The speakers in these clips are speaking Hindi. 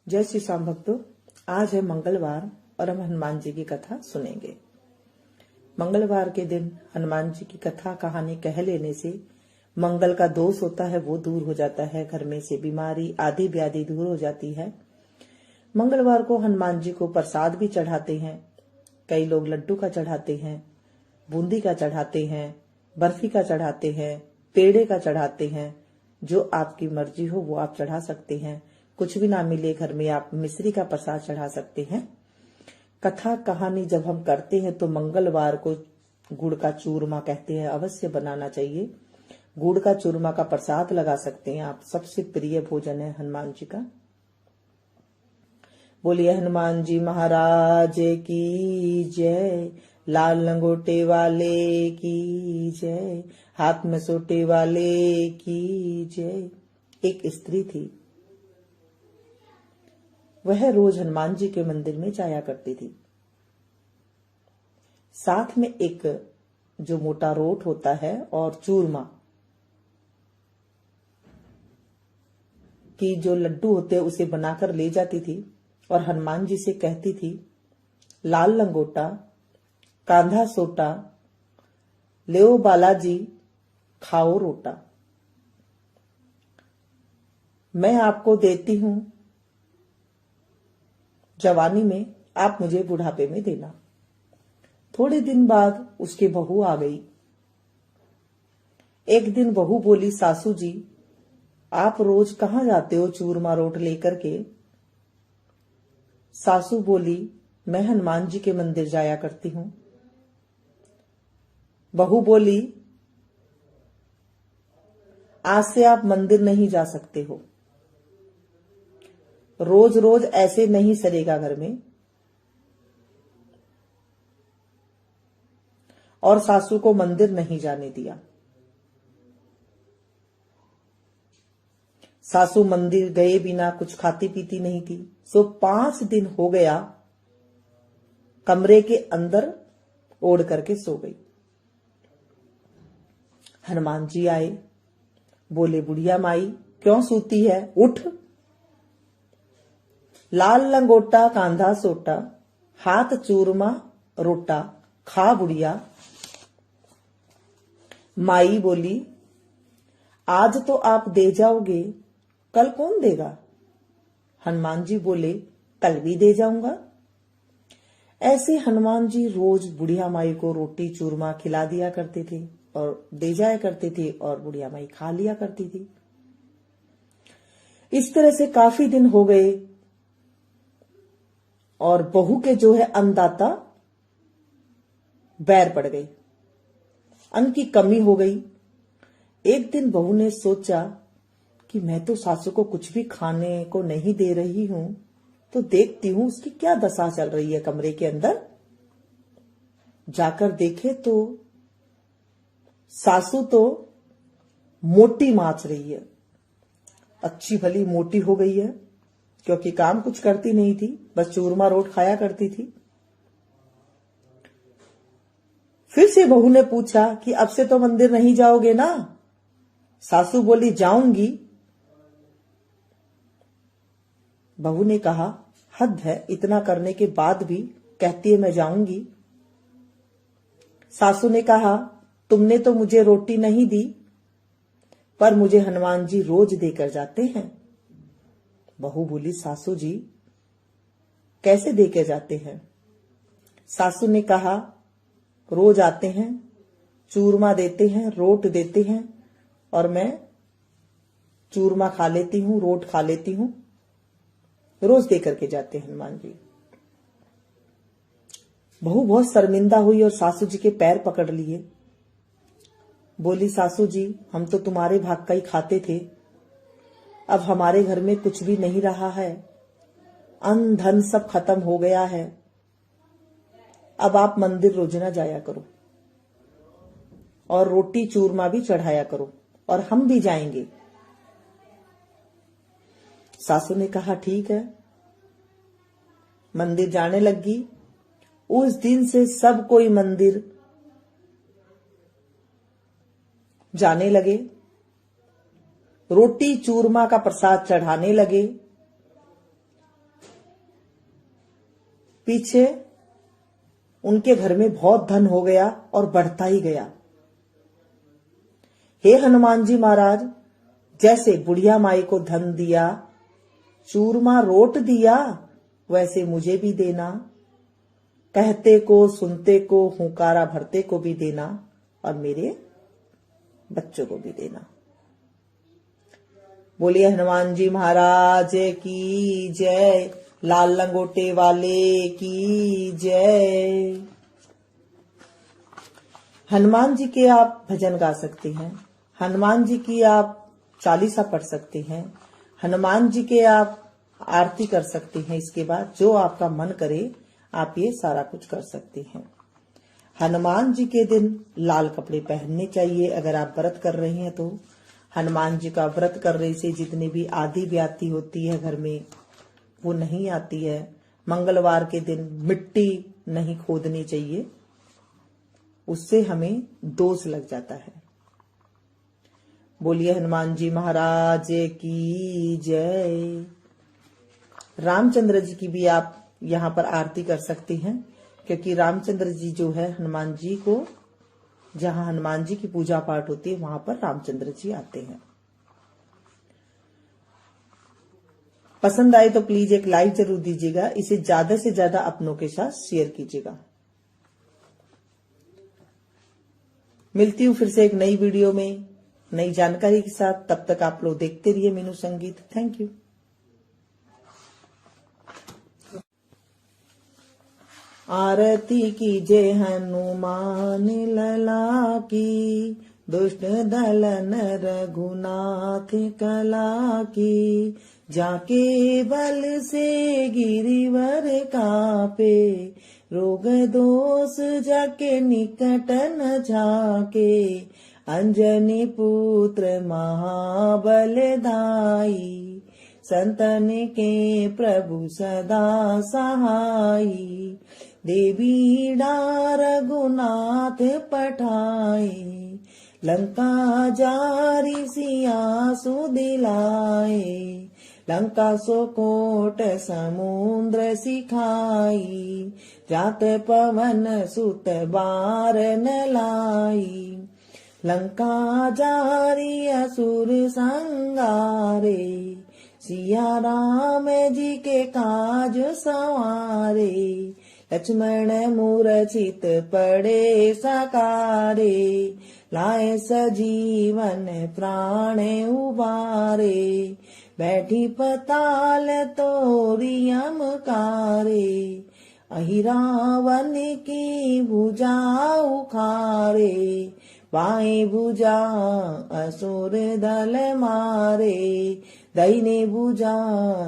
जय श्री श्याम भक्तों, आज है मंगलवार और हम हनुमान जी की कथा सुनेंगे। मंगलवार के दिन हनुमान जी की कथा कहानी कह लेने से मंगल का दोष होता है वो दूर हो जाता है, घर में से बीमारी आदि व्याधि दूर हो जाती है। मंगलवार को हनुमान जी को प्रसाद भी चढ़ाते हैं। कई लोग लड्डू का चढ़ाते हैं, बूंदी का चढ़ाते हैं, बर्फी का चढ़ाते हैं, पेड़े का चढ़ाते हैं। जो आपकी मर्जी हो वो आप चढ़ा सकते हैं। कुछ भी ना मिले घर में आप मिश्री का प्रसाद चढ़ा सकते हैं। कथा कहानी जब हम करते हैं तो मंगलवार को गुड़ का चूरमा कहते हैं अवश्य बनाना चाहिए। गुड़ का चूरमा का प्रसाद लगा सकते हैं आप। सबसे प्रिय भोजन है हनुमान जी का। बोलिए हनुमान जी महाराज की जय। लाल लंगोटे वाले की जय, हाथ में सोटे वाले की जय। एक स्त्री थी, वह रोज हनुमान जी के मंदिर में जाया करती थी। साथ में एक जो मोटा रोट होता है और चूरमा की जो लड्डू होते हैं उसे बनाकर ले जाती थी और हनुमान जी से कहती थी, लाल लंगोटा कांधा सोटा लेओ बालाजी खाओ रोटा। मैं आपको देती हूं जवानी में, आप मुझे बुढ़ापे में देना। थोड़े दिन बाद उसकी बहू आ गई। एक दिन बहू बोली, सासू जी आप रोज कहां जाते हो चूरमा रोट लेकर के? सासू बोली, मैं हनुमान जी के मंदिर जाया करती हूं। बहू बोली, आज से आप मंदिर नहीं जा सकते हो। रोज रोज ऐसे नहीं सरेगा घर में। और सासू को मंदिर नहीं जाने दिया। सासू मंदिर गए बिना कुछ खाती पीती नहीं थी। सो 5 दिन हो गया कमरे के अंदर ओढ़ करके सो गई। हनुमान जी आए, बोले, बुढ़िया माई क्यों सूती है, उठ। लाल लंगोटा कांधा सोटा, हाथ चूरमा रोटा, खा बुढ़िया। माई बोली, आज तो आप दे जाओगे, कल कौन देगा? हनुमान जी बोले, कल भी दे जाऊंगा। ऐसे हनुमान जी रोज बुढ़िया माई को रोटी चूरमा खिला दिया करते थे और दे जाया करते थे और बुढ़िया माई खा लिया करती थी। इस तरह से काफी दिन हो गए और बहू के जो है अन्नदाता बैर पड़ गई, अन्न की कमी हो गई। एक दिन बहू ने सोचा कि मैं तो सासू को कुछ भी खाने को नहीं दे रही हूं, तो देखती हूं उसकी क्या दशा चल रही है कमरे के अंदर। जाकर देखे तो सासू तो मोटी माच रही है, अच्छी भली मोटी हो गई है, क्योंकि काम कुछ करती नहीं थी, बस चूरमा रोट खाया करती थी। फिर से बहू ने पूछा कि अब से तो मंदिर नहीं जाओगे ना? सासू बोली, जाऊंगी। बहू ने कहा, हद है, इतना करने के बाद भी कहती है मैं जाऊंगी। सासू ने कहा, तुमने तो मुझे रोटी नहीं दी, पर मुझे हनुमान जी रोज देकर जाते हैं। बहू बोली, सासू जी कैसे देकर जाते हैं? सासू ने कहा, रोज आते हैं, चूरमा देते हैं, रोट देते हैं और मैं चूरमा खा लेती हूं, रोट खा लेती हूं, रोज दे करके जाते हैं हनुमान जी। बहू बहुत शर्मिंदा हुई और सासू जी के पैर पकड़ लिए। बोली, सासू जी हम तो तुम्हारे भाग का ही खाते थे, अब हमारे घर में कुछ भी नहीं रहा है, अन्न धन सब खत्म हो गया है, अब आप मंदिर रोज ना जाया करो और रोटी चूरमा भी चढ़ाया करो और हम भी जाएंगे। सासू ने कहा, ठीक है। मंदिर जाने लगी। उस दिन से सब कोई मंदिर जाने लगे, रोटी चूरमा का प्रसाद चढ़ाने लगे। पीछे उनके घर में बहुत धन हो गया और बढ़ता ही गया। हे हनुमान जी महाराज, जैसे बुढ़िया माई को धन दिया, चूरमा रोट दिया, वैसे मुझे भी देना। कहते को, सुनते को, हुंकारा भरते को भी देना और मेरे बच्चों को भी देना। बोलिए हनुमान जी महाराज की जय, लाल लंगोटे वाले की जय। हनुमान जी के आप भजन गा सकते हैं, हनुमान जी की आप चालीसा पढ़ सकते हैं, हनुमान जी के आप आरती कर सकते हैं। इसके बाद जो आपका मन करे आप ये सारा कुछ कर सकते हैं। हनुमान जी के दिन लाल कपड़े पहनने चाहिए अगर आप व्रत कर रहे हैं तो। हनुमान जी का व्रत करने से जितनी भी आधी व्याधि होती है घर में वो नहीं आती है। मंगलवार के दिन मिट्टी नहीं खोदनी चाहिए, उससे हमें दोष लग जाता है। बोलिए हनुमान जी महाराज की जय। रामचंद्र जी की भी आप यहाँ पर आरती कर सकते हैं, क्योंकि रामचंद्र जी जो है हनुमान जी को, जहाँ हनुमान जी की पूजा पाठ होती है वहां पर रामचंद्र जी आते हैं। पसंद आए तो प्लीज एक लाइक जरूर दीजिएगा, इसे ज्यादा से ज्यादा अपनों के साथ शेयर कीजिएगा। मिलती हूँ फिर से एक नई वीडियो में नई जानकारी के साथ। तब तक आप लोग देखते रहिए मीनू संगीत। Thank you. आरती कीजे हनुमान लला की, दुष्ट दलन रघुनाथ कला की। जाके बल से गिरिवर कापे, रोग दोष जाके निकट न झाके। अंजनी पुत्र महाबल दाई, संतन के प्रभु सदा सहाई। देवी डार रघुनाथ पठाए, लंका जारी सिया सुदिलाए। लंका सो कोट समुद्र सिखाई, जात पवन सुत बार न लाई। लंका जारी असुर संगारे, सिया राम जी के काज सवारे। लक्ष्मण मूर्छित पड़े सकारे, लाए सजीवन प्राण उबारे। बैठी पताल तोरी यमकारे, अहि रावण की भुजा उखारे। बाएं भुजा असुर दल मारे, दाहिने भुजा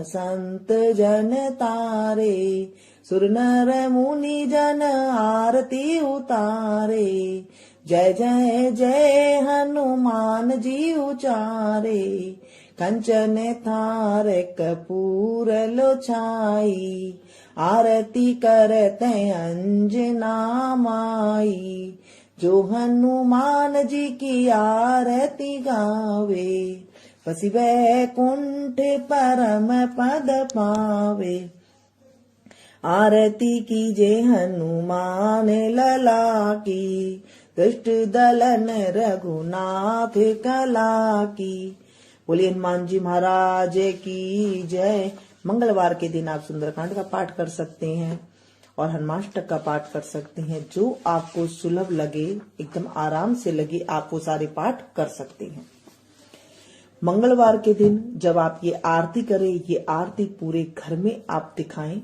संत जन तारे। सुर नर मुनि जन आरती उतारे, जय जय जय हनुमान जी उचारे। कंचन थार कपूर लो छाई, आरती करते अंजना माई। जो हनुमान जी की आरती गावे, बसी वैकुंठ परम पद पावे। आरती कीजे हनुमान लला की, दुष्ट दलन रघुनाथ कला की। बोलिए हनुमान जी महाराज की जय। मंगलवार के दिन आप सुंदरकांड का पाठ कर सकते हैं और हनुमाष्टक का पाठ कर सकते हैं। जो आपको सुलभ लगे, एकदम आराम से लगे, आप वो सारे पाठ कर सकते हैं। मंगलवार के दिन जब आप ये आरती करें, ये आरती पूरे घर में आप दिखाएं,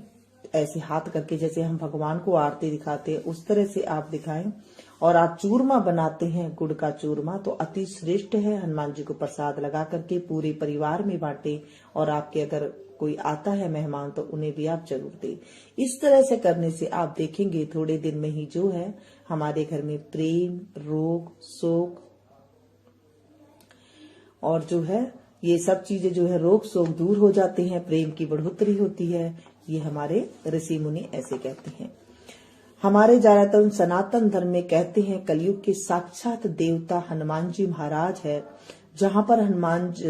ऐसे हाथ करके जैसे हम भगवान को आरती दिखाते हैं उस तरह से आप दिखाएं। और आप चूरमा बनाते हैं, गुड़ का चूरमा, तो अति श्रेष्ठ है। हनुमान जी को प्रसाद लगा करके पूरे परिवार में बांटे, और आपके अगर कोई आता है मेहमान तो उन्हें भी आप जरूर दें। इस तरह से करने से आप देखेंगे थोड़े दिन में ही जो है हमारे घर में प्रेम, रोग, शोक और जो है ये सब चीजें जो है रोग शोक दूर हो जाते हैं, प्रेम की बढ़ोतरी होती है। ये हमारे ऋषि मुनि ऐसे कहते हैं। हमारे ज्यादातर सनातन धर्म में कहते हैं कलयुग के साक्षात देवता हनुमान जी महाराज है। जहाँ पर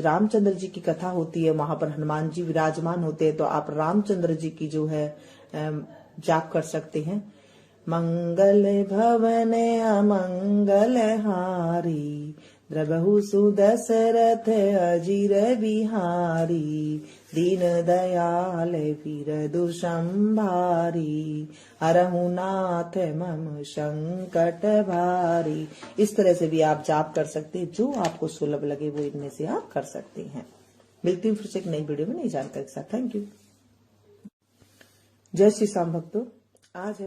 रामचंद्र जी की कथा होती है वहां पर हनुमान जी विराजमान होते हैं। तो आप रामचंद्र जी की जो है जाप कर सकते हैं। मंगल भवन अमंगल हारी, द्रबहु सुदशरथ अजिर बिहारी, दीन दयाल बिरदु संभारी, हरहु नाथ मम संकट भारी। इस तरह से भी आप जाप कर सकते हैं, जो आपको सुलभ लगे वो इनमें से आप कर सकते हैं। मिलती हूँ फिर से एक नई वीडियो में नई जानकारी के साथ। Thank you. जय श्री श्याम भक्तों। आज